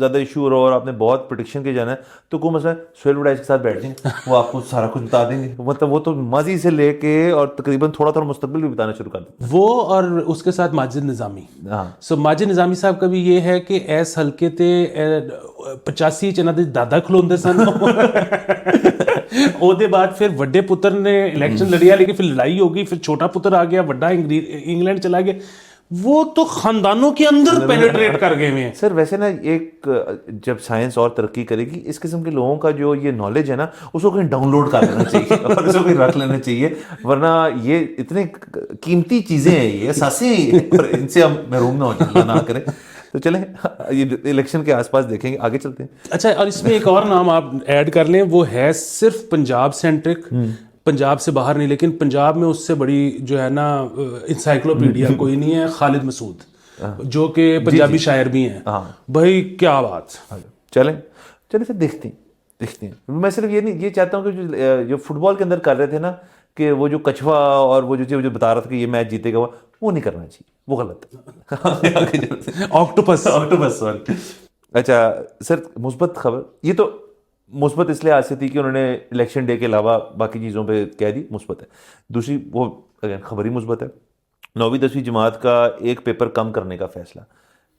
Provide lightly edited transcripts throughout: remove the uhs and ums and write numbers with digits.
زیادہ ایشو ہو رہا اور آپ نے بہت پریڈکشن کے جانا ہے تو کوئی مسئلہ سہیل وڈائچ کے ساتھ بیٹھ جائیں, وہ آپ کو سارا کچھ بتا دیں گے. مطلب وہ تو ماضی سے لے کے اور تقریباً تھوڑا تھوڑا مستقبل بھی بتانا شروع کر دیں وہ, اور اس کے ساتھ ماجد نظامی. ہاں سو ماجد نظامی صاحب کا بھی یہ ہے کہ ایس ہلکے تے 85 چنا دے دادا کھلوندے سن او دے بعد پھر وڈے پتر نے الیکشن لڑیا, لیکن پھر لڑائی ہو گئی, پھر چھوٹا پتر آ گیا, وڈا انگلینڈ چلا گیا. وہ تو خاندانوں کے اندر پینیٹریٹ کر گئے ہوئے ہیں. سر ویسے نا ایک جب سائنس اور ترقی کرے گی اس قسم کے لوگوں کا جو یہ نالج ہے نا اس کو کہیں ڈاؤن لوڈ کر لینا چاہیے اور اس کو کہیں رکھ لینا چاہیے, ورنہ یہ اتنے قیمتی چیزیں ہیں, یہ احساسیں ہیں, اور ان سے ہم محروم نہ ہو جائیں, اللہ نہ کرے. تو چلیں یہ الیکشن کے آس پاس دیکھیں گے, آگے چلتے ہیں. اچھا, اور اس میں ایک اور نام آپ ایڈ کر لیں, وہ ہے صرف پنجاب سینٹرک, پنجاب سے باہر نہیں, لیکن پنجاب میں اس سے بڑی جو ہے نا انسائکلوپیڈیا کوئی نہیں ہے, خالد مسعود, جو کہ پنجابی شاعر بھی ہیں. بھائی کیا بات. چلیں پھر دیکھتے ہیں. میں صرف یہ نہیں یہ چاہتا ہوں کہ جو فٹ بال کے اندر کر رہے تھے نا کہ وہ جو کچھوا اور وہ جو بتا رہا تھا کہ یہ میچ جیتے گا, وہ نہیں کرنا چاہیے, وہ غلط ہے. آکٹوپس. اچھا سر, مثبت خبر, یہ تو مثبت اس لیے آج سے تھی کہ انہوں نے الیکشن ڈے کے علاوہ باقی چیزوں پہ کہہ دی, مثبت ہے. دوسری وہ خبر ہی مثبت ہے, 9ویں 10ویں جماعت کا ایک پیپر کم کرنے کا فیصلہ.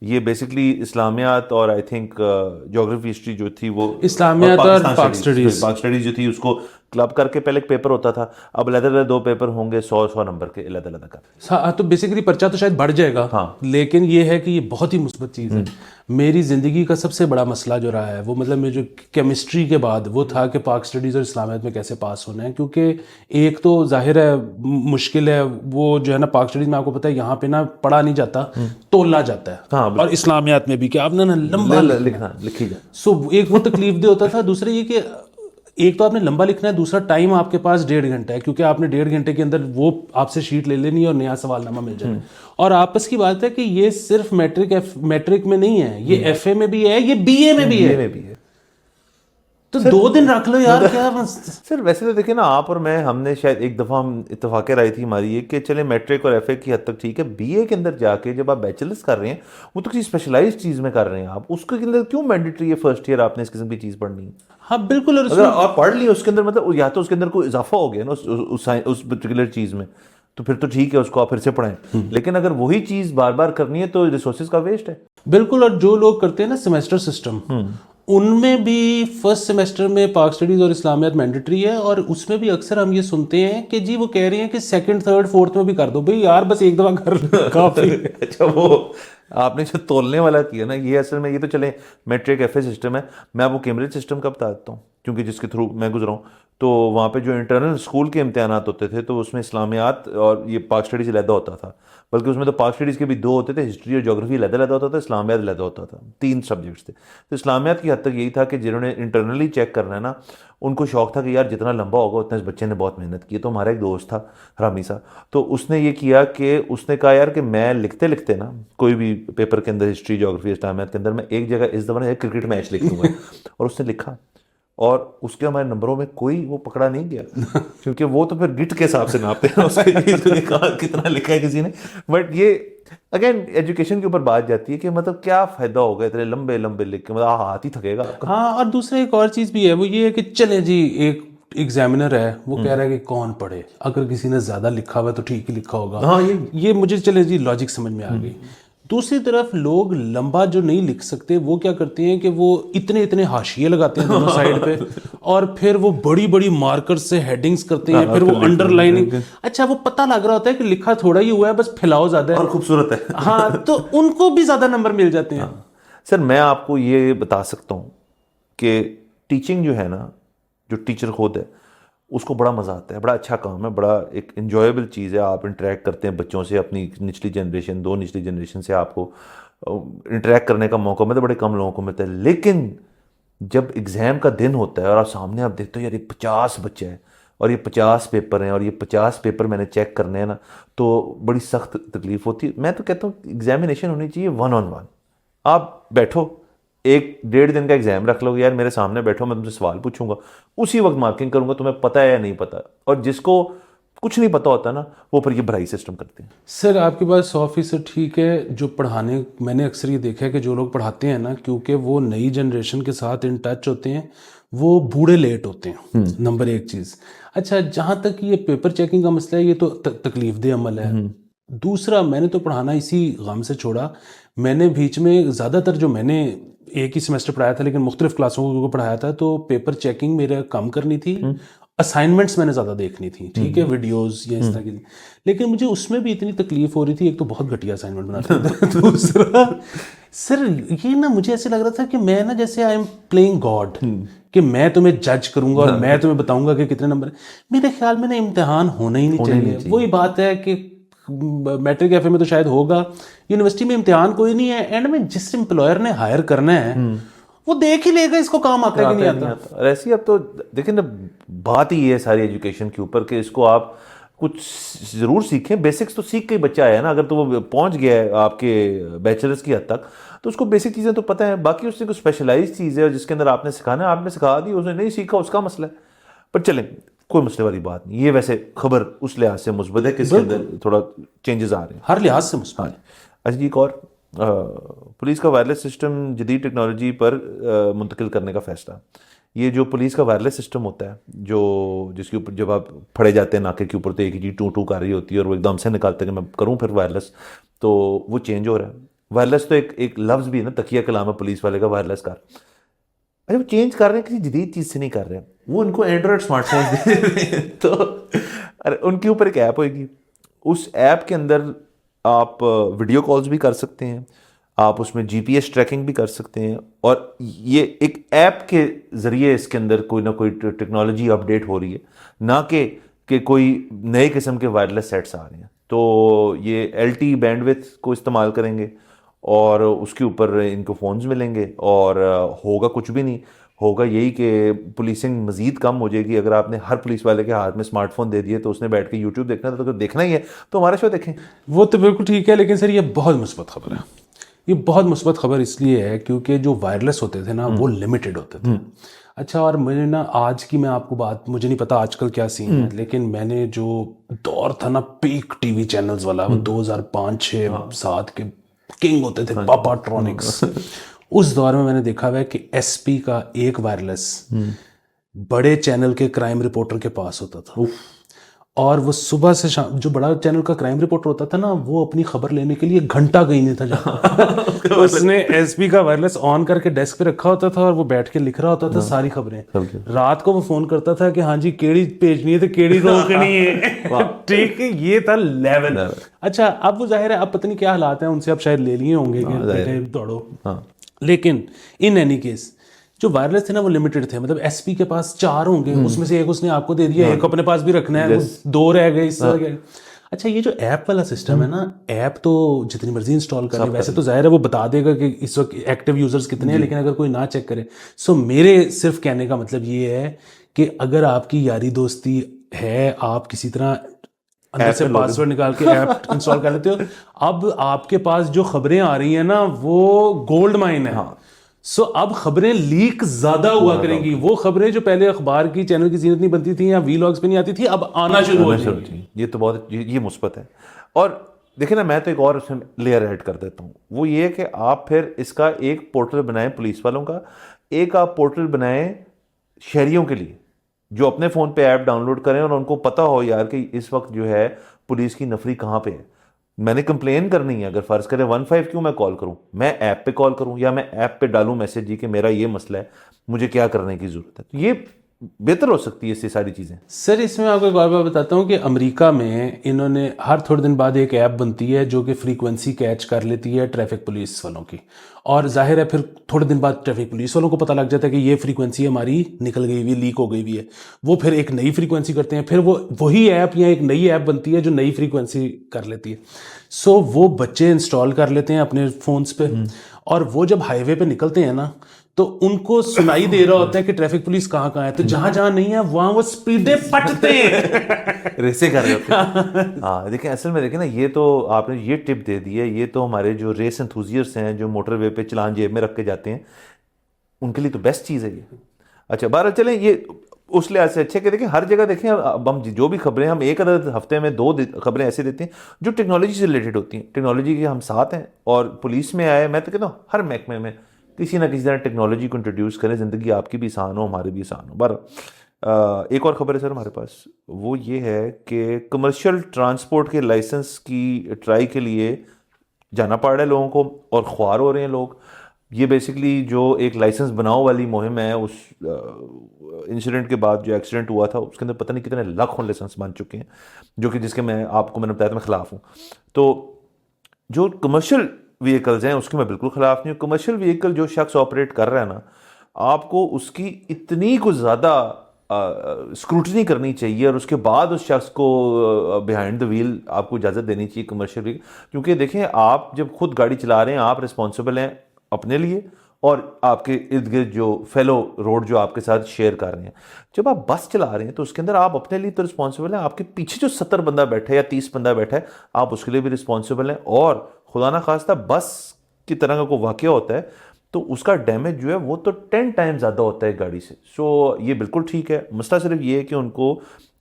یہ بیسکلی اسلامیات اور آئی تھنک جیوگرافی ہسٹری جو تھی وہ اسلامیات اور پاک اسٹڈیز جو تھی اس کو کلب کر کے پہلے ایک پیپر ہوتا تھا, اب علیحدہ علیحدہ 2 پیپر ہوں گے 100 نمبر کے علیحدہ علیحدہ کا. تو بیسیکلی پرچہ تو شاید بڑھ جائے گا, لیکن یہ ہے کہ یہ بہت ہی مثبت چیز ہے. میری زندگی کا سب سے بڑا مسئلہ جو رہا ہے وہ مطلب میں جو کیمسٹری کے بعد وہ تھا کہ پاک اسٹڈیز اور اسلامیات میں کیسے پاس ہونا ہے, کیونکہ ایک تو ظاہر ہے مشکل ہے, وہ جو ہے نا پاک اسٹڈیز میں آپ کو پتہ ہے یہاں پہ نا پڑھا نہیں جاتا, تولا جاتا ہے, اور اسلامیات میں بھی کہ آپ نے نا لمبا لکھی جائے. سو ایک وہ تکلیف دہ ہوتا تھا, دوسرے یہ کہ ایک تو آپ نے لمبا لکھنا ہے, دوسرا ٹائم آپ کے پاس 1.5 گھنٹہ ہے, کیونکہ آپ نے 1.5 گھنٹے کے اندر وہ آپ سے شیٹ لے لینی ہے اور نیا سوال نامہ مل جائے. اور آپس کی بات ہے کہ یہ صرف میٹرک میں نہیں ہے, یہ ایف اے میں بھی ہے, یہ بی اے میں بھی ہے. تو 2 دن رکھ لو یار, کیا سر. ویسے تو دیکھیں نا, آپ اور میں ہم نے شاید ایک دفعہ ہم اتفاق رائے تھی ہماری یہ کہ چلے میٹرک اور ایف اے کی حد تک ٹھیک ہے, بی اے کے اندر جا کے جب آپ بیچلرس کر رہے ہیں وہ تو کسی اسپیشلائز چیز میں کر رہے ہیں, آپ اس کے اندر کیوں مینڈیٹری ہے فرسٹ ایئر آپ نے اس قسم کی چیز پڑھنی ہے. ہاں بالکل, اور اگر آپ پڑھ لی اس کے اندر مطلب یا تو اس کے اندر کوئی اضافہ ہو گیا نا اس پرٹیکولر چیز میں, تو پھر تو ٹھیک ہے اس کو آپ پھر سے پڑھیں. لیکن اگر وہی چیز بار بار کرنی ہے تو ریسورسز کا ویسٹ ہے. بالکل. اور جو لوگ کرتے ہیں نا سیمیسٹر سسٹم, ان میں بھی فرسٹ سیمیسٹر میں پاک اسٹڈیز اور اسلامیات مینڈیٹری ہے, اور اس میں بھی اکثر ہم یہ سنتے ہیں کہ جی وہ کہہ رہے ہیں کہ 2nd 3rd 4th میں بھی کر دو. بھئی یار بس ایک دفعہ کر کافی. اچھا, وہ آپ نے جو تولنے والا کیا نا, یہ اصل میں یہ تو چلیں میٹرک ایف اے سسٹم ہے. میں آپ کو کیمبرج سسٹم کا بتا دیتا ہوں, کیونکہ جس کے تھرو میں گزرا ہوں. تو وہاں پہ جو انٹرنل اسکول کے امتحانات ہوتے تھے تو اس میں اسلامیات اور یہ پاک اسٹڈیز علیحدہ ہوتا تھا, بلکہ اس میں تو پاک اسٹڈیز کے بھی 2 ہوتے تھے, ہسٹری اور جیوگرافی علیحدہ ہوتا تھا, اسلامیات علیحدہ ہوتا تھا, 3 سبجیکٹس تھے. تو اسلامیات کی حد تک یہی تھا کہ جنہوں نے انٹرنلی چیک کرنا ہے نا, ان کو شوق تھا کہ یار جتنا لمبا ہوگا اتنا اس بچے نے بہت محنت کی. تو ہمارا ایک دوست تھا رامی صاحب, تو اس نے یہ کیا کہ اس نے کہا یار کہ میں لکھتے لکھتے نا کوئی بھی پیپر کے اندر ہسٹری جیوگرافی اسلامیات کے اندر میں ایک جگہ اس دفعہ ایک کرکٹ میچ لکھ دوں گا. اور اس نے لکھا, اور اس کے ہمارے نمبروں میں کوئی وہ پکڑا نہیں گیا, کیونکہ وہ تو پھر گٹ کے حساب سے ناپتے ہیں اس کے کتنا لکھا ہے کسی نے. بٹ یہ اگین ایجوکیشن کے اوپر بات جاتی ہے کہ مطلب کیا فائدہ ہوگا اتنے لمبے لمبے لکھ کے, مطلب ہاتھ ہی تھکے گا. ہاں, اور دوسرا ایک اور چیز بھی ہے, وہ یہ ہے کہ چلے جی ایک ایگزامینر ہے وہ کہہ رہا ہے کہ کون پڑھے, اگر کسی نے زیادہ لکھا ہوا ہے تو ٹھیک ہی لکھا ہوگا. ہاں, یہ مجھے چلے جی لاجک سمجھ میں آ گئی. دوسری طرف لوگ لمبا جو نہیں لکھ سکتے وہ کیا کرتے ہیں کہ وہ اتنے حاشیے لگاتے ہیں دونوں سائڈ پہ, اور پھر وہ بڑی بڑی مارکر سے ہیڈنگز کرتے ہیں, پھر وہ انڈر لائننگ. اچھا, وہ پتہ لگ رہا ہوتا ہے کہ لکھا تھوڑا ہی ہوا ہے, بس پھیلاؤ زیادہ ہے اور خوبصورت ہے. ہاں, تو ان کو بھی زیادہ نمبر مل جاتے ہیں. سر میں آپ کو یہ بتا سکتا ہوں کہ ٹیچنگ جو ہے نا, جو ٹیچر خود ہے اس کو بڑا مزہ آتا ہے, بڑا اچھا کام ہے, بڑا ایک انجوائبل چیز ہے. آپ انٹریکٹ کرتے ہیں بچوں سے, اپنی نچلی جنریشن 2 نچلی جنریشن سے آپ کو انٹریکٹ کرنے کا موقع ملتا ہے, بڑے کم لوگوں کو ملتا ہے. لیکن جب ایگزام کا دن ہوتا ہے اور آپ سامنے آپ دیکھتے ہو یار یہ 50 بچے ہیں اور یہ 50 پیپر ہیں اور یہ 50 پیپر میں نے چیک کرنے ہیں نا, تو بڑی سخت تکلیف ہوتی ہے. میں تو کہتا ہوں ایگزامینیشن ہونی چاہیے 1-on-1. آپ بیٹھو, 1-1.5 دن کا ایگزام رکھ لو, یار میرے سامنے بیٹھو, میں تم سے سوال پوچھوں گا, اسی وقت مارکنگ کروں گا, تمہیں پتہ ہے یا نہیں پتہ. اور جس کو کچھ نہیں پتا ہوتا نا, وہ پر یہ بھرائی سسٹم کرتے ہیں. سر آپ کے پاس 100% ٹھیک ہے. جو پڑھانے, میں نے اکثر یہ دیکھا ہے کہ جو لوگ پڑھاتے ہیں نا, کیونکہ وہ نئی جنریشن کے ساتھ ان ٹچ ہوتے ہیں, وہ بوڑھے لیٹ ہوتے ہیں, نمبر ایک چیز. اچھا, جہاں تک یہ پیپر چیکنگ کا مسئلہ ہے, یہ تو تکلیف دہ عمل ہے. دوسرا, میں نے تو پڑھانا اسی غم سے چھوڑا. میں نے بیچ میں زیادہ تر جو میں نے ایک ہی سیمسٹر پڑھایا تھا لیکن مختلف کلاسوں کو پڑھایا تھا, تو پیپر چیکنگ میرا کم کرنی تھی, اسائنمنٹس میں نے زیادہ دیکھنی تھی, ٹھیک ہے, ویڈیوز یا اس طرح کی. لیکن مجھے اس میں بھی اتنی تکلیف ہو رہی تھی, ایک تو بہت گھٹیا اسائنمنٹ بناتے تھے, دوسرا سر یہ نا مجھے ایسے لگ رہا تھا کہ میں نا جیسے آئی ایم پلئنگ گاڈ, کہ میں تمہیں جج کروں گا اور میں تمہیں بتاؤں گا کہ کتنے نمبر. میرے خیال میں نا امتحان ہونا ہی نہیں چاہیے. وہی بات ہے کہ میٹرک کیفے میں تو شاید ہوگا, یونیورسٹی میں امتحان کوئی نہیں ہے. اینڈ میں جس امپلائر نے ہائر کرنا ہے وہ دیکھ ہی لے گا اس کو کام آتا ہے کہ نہیں آتا. اور ایسی اب تو دیکھیں نا, بات ہی ہے ساری ایجوکیشن کے اوپر کہ اس کو آپ کچھ ضرور سیکھیں. بیسکس تو سیکھ کے ہی بچہ آیا نا, اگر تو وہ پہنچ گیا ہے آپ کے بیچلرس کی حد تک تو اس کو بیسک چیزیں تو پتہ ہیں. باقی اس سے کوئی اسپیشلائز چیز ہے جس کے اندر آپ نے سکھانا ہے, آپ نے سکھا دی, اس نے نہیں سیکھا اس کا مسئلہ ہے. پر چلیں, کوئی مسئلے والی بات نہیں. یہ ویسے خبر اس لحاظ سے مثبت ہے کہ اس کے اندر تھوڑا چینجز آ رہے ہیں, ہر لحاظ سے مثبت. اچھا جی, ایک اور, پولیس کا وائرلیس سسٹم جدید ٹیکنالوجی پر منتقل کرنے کا فیصلہ. یہ جو پولیس کا وائرلیس سسٹم ہوتا ہے, جو جس کے اوپر جب آپ پھڑے جاتے ہیں ناکے کے اوپر تو ایک ہی چیز ٹو ٹو کر رہی ہوتی ہے اور وہ ایک دم سے نکالتے ہیں کہ میں کروں پھر وائرلیس, تو وہ چینج ہو رہا ہے. وائرلیس تو ایک لفظ بھی ہے نا, تکیہ کلام ہے پولیس والے کا, وائرلیس کار. اچھا, وہ چینج کر رہے ہیں کسی جدید چیز سے نہیں کر رہے ہیں, وہ ان کو اینڈرائڈ اسمارٹ فون دے رہے ہیں. تو ان کے اوپر ایک ایپ ہوئے گی, اس ایپ کے اندر آپ ویڈیو کالز بھی کر سکتے ہیں, آپ اس میں جی پی ایس ٹریکنگ بھی کر سکتے ہیں, اور یہ ایک ایپ کے ذریعے اس کے اندر کوئی نہ کوئی ٹیکنالوجی اپڈیٹ ہو رہی ہے, نہ کہ کوئی نئے قسم کے وائرلیس سیٹس آ رہے ہیں. تو یہ ایل ٹی بینڈ وتھ کو استعمال کریں گے اور اس کے اوپر ان کو فونز ملیں گے, اور ہوگا کچھ بھی نہیں, ہوگا یہی کہ پولیسنگ مزید کم ہو جائے گی. اگر آپ نے ہر پولیس والے کے ہاتھ میں اسمارٹ فون دے دیے تو اس نے بیٹھ کے یوٹیوب دیکھنا تھا, تو اگر دیکھنا ہی ہے تو ہمارا شو دیکھیں. وہ تو بالکل ٹھیک ہے, لیکن سر یہ بہت مثبت خبر ہے. یہ بہت مثبت خبر اس لیے ہے کیونکہ جو وائرلیس ہوتے تھے نا وہ لمیٹڈ ہوتے تھے. اچھا, اور مجھے نا آج کی, میں آپ کو بات, مجھے نہیں پتا آج کل کیا سین ہے, لیکن میں نے جو دور تھا نا پیک ٹی وی چینلز والا, 2005-6-7 کے کنگ ہوتے تھے, پاپا ٹرونکس, اس دور میں نے دیکھا ہوا ہے کہ ایس پی کا ایک وائرلیس بڑے چینل کے کرائم رپورٹر کے پاس ہوتا تھا, اور وہ صبح سے شام, جو بڑا چینل کا کرائم رپورٹر ہوتا تھا نا, وہ اپنی خبر لینے کے لیے گھنٹہ کہیں نہیں تھا جاتا. اس نے ایس پی کا وائرلیس آن کر کے ڈیسک پہ رکھا ہوتا تھا اور وہ بیٹھ کے لکھ رہا ہوتا تھا ساری خبریں. رات کو وہ فون کرتا تھا کہ ہاں جی کیڑی بھیجنی ہے تو کیڑی روکنی ہے. ٹھیک ہے, یہ تھا لیول. اچھا, اب وہ ظاہر ہے اب پتہ نہیں کیا حالات ہیں, ان سے اب شاید لے لیے ہوں گے کہ دوڑو. لیکن ان اینی کیس جو وائرلیس تھے نا وہ لمیٹڈ تھے. مطلب ایس پی کے پاس 4 ہوں گے, اس میں سے ایک اس نے آپ کو دے دیا, ایک اپنے پاس بھی رکھنا ہے, 2 رہ گئے اس طرح کے. اچھا, یہ جو ایپ والا سسٹم ہے نا, ایپ تو جتنی مرضی انسٹال کریں, ویسے تو ظاہر ہے وہ بتا دے گا کہ اس وقت ایکٹیو یوزرز کتنے ہیں, لیکن اگر کوئی نہ چیک کرے. سو میرے صرف کہنے کا مطلب یہ ہے کہ اگر آپ کی یاری دوستی ہے, آپ کسی طرح اندر سے پاسورڈ نکال کے ایپ انسٹال کر لیتے ہو, اب آپ کے پاس جو خبریں آ رہی ہیں نا وہ گولڈ مائن ہے. سو اب خبریں لیک زیادہ ہوا کریں گی. وہ خبریں جو پہلے اخبار کی چینل کی زینت نہیں بنتی تھیں یا وی لاگز پہ نہیں آتی تھی, اب آنا شروع ہو جائیں گی. یہ تو بہت, یہ مثبت ہے. اور دیکھیں نا, میں تو ایک اور اس میں لیئر ایڈ کر دیتا ہوں, وہ یہ کہ آپ پھر اس کا ایک پورٹل بنائیں پولیس والوں کا, ایک آپ پورٹل بنائیں شہریوں کے لیے جو اپنے فون پہ ایپ ڈاؤن لوڈ کریں اور ان کو پتہ ہو یار کہ اس وقت جو ہے پولیس کی نفری کہاں پہ ہے. میں نے کمپلین کرنی ہے, اگر فرض کریں 15 کیوں میں کال کروں, میں ایپ پہ کال کروں یا میں ایپ پہ ڈالوں میسج جی کہ میرا یہ مسئلہ ہے, مجھے کیا کرنے کی ضرورت ہے. تو یہ بہتر ہو سکتی ہے اس سے ساری چیزیں. سر اس میں آپ کو ایک اور بات بتاتا ہوں کہ امریکہ میں انہوں نے ہر تھوڑے دن بعد ایک ایپ بنتی ہے جو کہ فریکوینسی کیچ کر لیتی ہے ٹریفک پولیس والوں کی, اور ظاہر ہے پھر تھوڑے دن بعد ٹریفک پولیس والوں کو پتہ لگ جاتا ہے کہ یہ فریکوینسی ہماری نکل گئی ہوئی, لیک ہو گئی ہوئی ہے. وہ پھر ایک نئی فریکوینسی کرتے ہیں, پھر وہی ایپ یا ایک نئی ایپ بنتی ہے جو نئی فریکوینسی کر لیتی ہے. سو وہ بچے انسٹال کر لیتے ہیں اپنے فونز پہ, اور وہ جب ہائی وے پہ نکلتے ہیں نا تو ان کو سنائی دے رہا ہوتا ہے کہ ٹریفک پولیس کہاں کہاں ہے, تو جہاں جہاں نہیں ہے وہاں وہ سپیڈیں پٹتے ہیں, ریسے کر رہے ہوتے ہیں. ہاں دیکھیں, اصل میں دیکھیں نا, یہ تو آپ نے یہ ٹپ دے دی ہے, یہ تو ہمارے جو ریس انتھوزیسٹ ہیں جو موٹر وے پہ چلان جیب میں رکھ کے جاتے ہیں, ان کے لیے تو بیسٹ چیز ہے یہ. اچھا, بہرحال چلیں, یہ اس لحاظ سے اچھے کہ دیکھیں ہر جگہ دیکھیں اب ہم جو بھی خبریں ہم ایک عدد ہفتے میں 2 خبریں ایسے دیتے ہیں جو ٹیکنالوجی سے ریلیٹڈ ہوتی ہیں. ٹیکنالوجی کے ہم ساتھ ہیں, اور پولیس میں آئے, میں تو کہتا ہوں ہر محکمے میں کسی نہ کسی طرح ٹیکنالوجی کو انٹروڈیوس کریں, زندگی آپ کی بھی آسان ہو, ہماری بھی آسان ہو. بہرحال ایک اور خبر ہے سر ہمارے پاس, وہ یہ ہے کہ کمرشل ٹرانسپورٹ کے لائسنس کی ٹرائی کے لیے جانا پڑ رہا ہے لوگوں کو, اور خوار ہو رہے ہیں لوگ. یہ بیسکلی جو ایک لائسنس بناؤ والی مہم ہے, اس انسیڈنٹ کے بعد جو ایکسیڈنٹ ہوا تھا اس کے اندر پتہ نہیں کتنے لاکھوں لائسنس بن چکے ہیں, جو کہ جس کے میں آپ کو میں نے بتایا تھا میں خلاف ہوں. تو جو کمرشل وہیکلز ہیں اس کے میں بالکل خلاف نہیں ہوں. کمرشل وہیکل جو شخص آپریٹ کر رہا ہے نا, آپ کو اس کی اتنی کچھ زیادہ اسکروٹنی کرنی چاہیے, اور اس کے بعد اس شخص کو بیہائنڈ دا ویل آپ کو اجازت دینی چاہیے کمرشل وہیکل. کیونکہ دیکھیں آپ جب خود گاڑی چلا رہے ہیں آپ رسپانسبل ہیں اپنے لیے اور آپ کے ارد گرد جو فیلو روڈ جو آپ کے ساتھ شیئر کر رہے ہیں. جب آپ بس چلا رہے ہیں تو اس کے اندر آپ اپنے لیے تو رسپانسبل ہیں, آپ کے پیچھے جو 70 بندہ بیٹھا ہے یا 30 بندہ بیٹھا ہے آپ اس کے لیے بھی رسپانسبل ہیں. اور خدا نہ خواستہ بس کی طرح کا کوئی واقعہ ہوتا ہے تو اس کا ڈیمیج جو ہے وہ تو 10 ٹائم زیادہ ہوتا ہے گاڑی سے. سو یہ بالکل ٹھیک ہے. مسئلہ صرف یہ ہے کہ ان کو,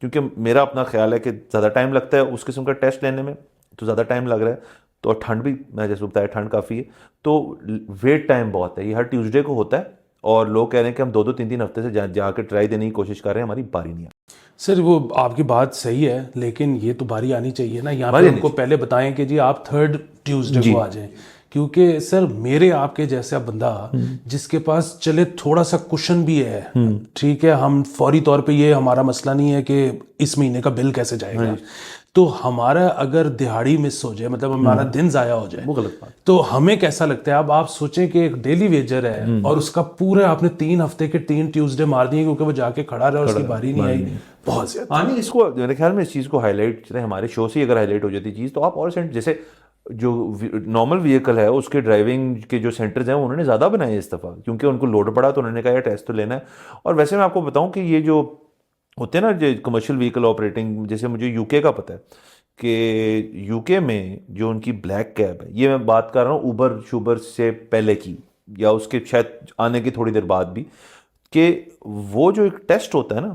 کیونکہ میرا اپنا خیال ہے کہ زیادہ ٹائم لگتا ہے اس قسم کا ٹیسٹ لینے میں, تو زیادہ ٹائم لگ رہا ہے, تو ٹھنڈ بھی میں جیسے بتایا ٹھنڈ کافی ہے, تو ویٹ ٹائم بہت ہے. یہ ہر ٹیوزڈے کو ہوتا ہے, اور لوگ کہہ رہے ہیں کہ ہم 2 3 ہفتے سے جا کے ٹرائی دینے کی کوشش کر رہے ہیں, ہماری باری نہیں آئی. سر وہ آپ کی بات صحیح ہے, لیکن یہ تو باری آنی چاہیے نا. یہاں پہ ان کو پہلے بتائیں کہ جی آپ 3rd ٹیوزڈے کو آ جائیں, کیونکہ سر میرے آپ کے جیسا بندہ جس کے پاس چلے تھوڑا سا کشن بھی ہے, ٹھیک ہے, ہم فوری طور پہ یہ ہمارا مسئلہ نہیں ہے کہ اس مہینے کا بل کیسے جائے گا, تو ہمارا اگر دہاڑی مس ہو جائے, مطلب ہمارا دن ضائع ہو جائے, وہ غلط بات. تو ہمیں کیسا لگتا ہے. اب آپ سوچیں کہ ایک ڈیلی ویجر ہے اور اس کا پورے آپ نے 3 ہفتے کے 3 ٹیوزڈے مار دیے کیونکہ وہ جا کے کھڑا رہا, اس کی باری نہیں آئی. بہت زیادہ. ہاں نہیں, اس کو میرے خیال میں اس چیز کو ہائی لائٹ, ہمارے شو سے اگر ہائی لائٹ ہو جاتی چیز تو آپ اور جیسے جو نارمل وہیکل ہے اس کے ڈرائیونگ کے جو سینٹرز ہیں انہوں نے زیادہ بنائے اس دفعہ, کیونکہ ان کو لوڈ پڑا تو انہوں نے کہا یہ ٹیسٹ تو لینا ہے. اور ویسے میں آپ کو بتاؤں کہ یہ جو ہوتے ہیں نا جو کمرشل وہیکل آپریٹنگ, جیسے مجھے یو کے کا پتہ ہے کہ یو کے میں جو ان کی بلیک کیب ہے, یہ میں بات کر رہا ہوں اوبر شوبر سے پہلے کی یا اس کے شاید آنے کی تھوڑی دیر بعد بھی, کہ وہ جو ایک ٹیسٹ ہوتا ہے نا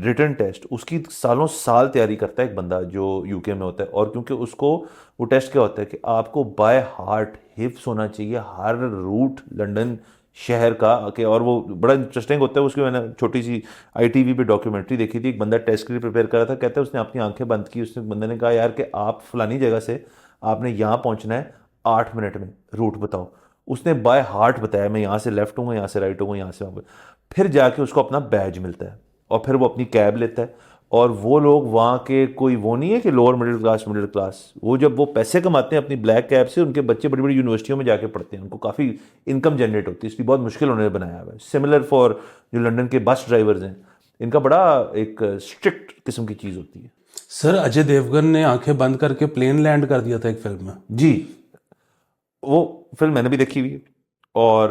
ریٹن ٹیسٹ, اس کی سالوں سال تیاری کرتا ہے ایک بندہ جو یو کے میں ہوتا ہے. اور کیونکہ اس کو وہ ٹیسٹ کیا ہوتا ہے کہ آپ کو بائی ہارٹ حفظ ہونا چاہیے ہر روٹ لنڈن شہر کا, کہ اور وہ بڑا انٹرسٹنگ ہوتا ہے. اس کی میں نے چھوٹی سی آئی ٹی وی پہ ڈاکیومنٹری دیکھی تھی, ایک بندہ ٹیسٹ کے لیے پریپیئر کر رہا تھا, کہتا ہے اس نے اپنی آنکھیں بند کی, اس نے بندے نے کہا یار کہ آپ فلانی جگہ سے آپ نے یہاں پہنچنا ہے 8 منٹ میں, روٹ بتاؤ. اس نے بائی ہارٹ بتایا میں یہاں سے لیفٹ ہوں گا, یہاں سے رائٹ ہوں گا, یہاں سے پھر جا کے اس کو اپنا بیج ملتا ہے اور پھر وہ اپنی کیب لیتا ہے. اور وہ لوگ وہاں کے کوئی وہ نہیں ہے کہ لوور مڈل کلاس, وہ جب وہ پیسے کماتے ہیں اپنی بلیک کیب سے, ان کے بچے بڑی بڑی یونیورسٹیوں میں جا کے پڑھتے ہیں, ان کو کافی انکم جنریٹ ہوتی ہے, اس کی بہت مشکل انہوں نے بنایا ہوا ہے. سملر فار جو لنڈن کے بس ڈرائیورز ہیں, ان کا بڑا ایک اسٹرکٹ قسم کی چیز ہوتی ہے. سر اجے دیوگن نے آنکھیں بند کر کے پلین لینڈ کر دیا تھا ایک فلم میں. جی وہ فلم میں نے بھی دیکھی ہوئی ہے, اور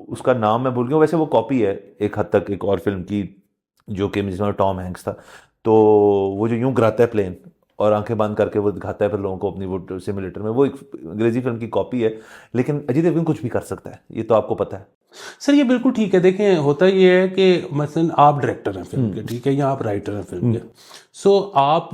اس کا نام میں بھول گیا, ویسے وہ کاپی ہے ایک حد تک ایک اور فلم کی جو کہ جس میں ٹام ہینکس تھا. تو وہ جو یوں گراتا ہے پلین اور آنکھیں بند کر کے وہ دکھاتا ہے پھر لوگوں کو اپنی وہ سیمولیٹر میں, وہ ایک انگریزی فلم کی کاپی ہے. لیکن اجے دیوگن کچھ بھی کر سکتا ہے, یہ تو آپ کو پتہ ہے. سر یہ بالکل ٹھیک ہے. دیکھیں ہوتا یہ ہے کہ مثلا آپ ڈائریکٹر ہیں فلم کے, ٹھیک ہے, یا آپ رائٹر ہیں فلم کے, سو آپ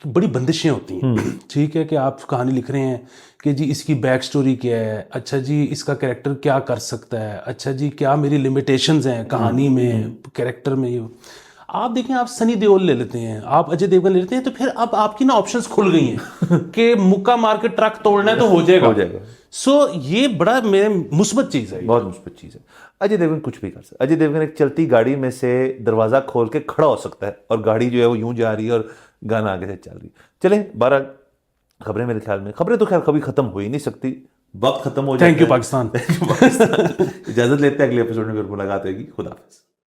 بڑی بندشیں ہوتی ہیں, ٹھیک ہے, کہ آپ کہانی لکھ رہے ہیں کہ جی اس کی بیک سٹوری کیا ہے, اچھا جی اس کا کریکٹر کیا کر سکتا ہے, اچھا جی کیا میری لمیٹیشنز ہیں کہانی میں, کریکٹر میں. آپ دیکھیں آپ سنی دیول لے لیتے ہیں, آپ اجے دیوگن لے لیتے ہیں, تو پھر اب آپ کی نا آپشنز کھل گئی ہیں کہ مکہ مار کے ٹرک توڑنا ہے تو ہو جائے گا. سو یہ بڑا میرے مثبت چیز ہے, بہت مثبت چیز ہے. اجے دیوگن کچھ بھی کر سکتا ہے. اجے دیوگن ایک چلتی گاڑی میں سے دروازہ کھول کے کھڑا ہو سکتا ہے, اور گاڑی جو ہے وہ یوں جا رہی ہے اور گانا آگے سے چل رہی ہے. چلیں 12 خبریں, میرے خیال میں خبریں تو خیر کبھی ختم ہو ہی نہیں سکتی, وقت ختم ہو جاتا ہے. Thank you Pakistan. اجازت لیتے ہیں, اگلے ایپیسوڈ میں پھر ملاقات ہوگی. خدا حافظ.